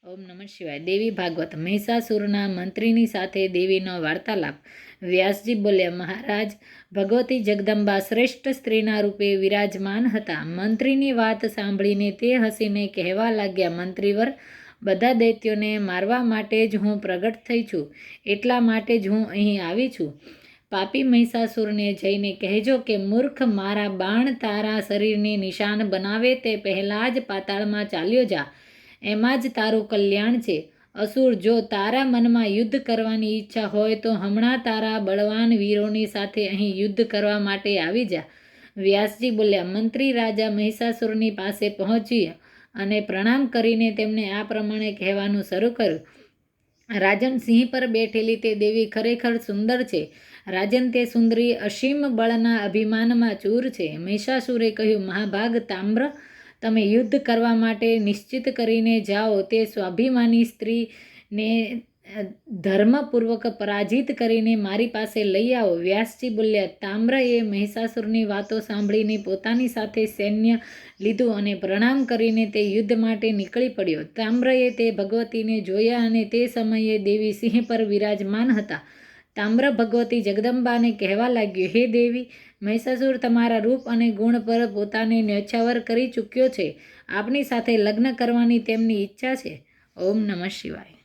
ઓમ નમઃ શિવાય. દેવી ભાગવત. મહિષાસુરના મંત્રીની સાથે દેવીનો વાર્તાલાપ. વ્યાસજી બોલ્યા, મહારાજ, ભગવતી જગદંબા શ્રેષ્ઠ સ્ત્રીના રૂપે વિરાજમાન હતા. મંત્રીની વાત સાંભળીને તે હસીને કહેવા લાગ્યા, મંત્રીવર, બધા દૈત્યોને મારવા માટે જ હું પ્રગટ થઈ છું, એટલા માટે જ હું અહીં આવી છું. પાપી મહિષાસુરને જઈને કહેજો કે મૂર્ખ, મારા બાણ તારા શરીરને નિશાન બનાવે તે પહેલાં જ પાતાળમાં ચાલ્યો જા, એમાં જ તારું કલ્યાણ છે. અસુર, જો તારા મનમાં યુદ્ધ કરવાની ઈચ્છા હોય તો હમણાં તારા બળવાન વીરોની સાથે અહીં યુદ્ધ કરવા માટે આવી જા. વ્યાસજી બોલ્યા, મંત્રી રાજા મહિષાસુરની પાસે પહોંચ્યા અને પ્રણામ કરીને તેમને આ પ્રમાણે કહેવાનું શરૂ કર્યું. રાજન, સિંહ પર બેઠેલી તે દેવી ખરેખર સુંદર છે. રાજન, તે સુંદરી અસીમ બળના અભિમાનમાં ચૂર છે. મહિષાસુરે કહ્યું, મહાભાગ તામ્ર, તમે યુદ્ધ કરવા માટે નિશ્ચિત કરીને જાઓ. તે સ્વાભિમાની સ્ત્રીને ધર્મપૂર્વક પરાજિત કરીને મારી પાસે લઈ આવો. વ્યાસજી બોલ્યા, તામ્ર એ મહિષાસુરની વાતો સાંભળીને પોતાની સાથે સૈન્ય લીધું અને પ્રણામ કરીને તે યુદ્ધ માટે નીકળી પડ્યો. તામ્રએ તે ભગવતીને જોયા અને તે સમયે દેવી સિંહ પર વિરાજમાન હતા. તામ્ર ભગવતી જગદંબાને કહેવા લાગ્યો, હે દેવી, મહિષાસુર તમારા રૂપ અને ગુણ પર પોતાને ન્યોછાવર કરી ચૂક્યો છે. આપની સાથે લગ્ન કરવાની તેમની ઈચ્છા છે. ઓમ નમઃ શિવાય.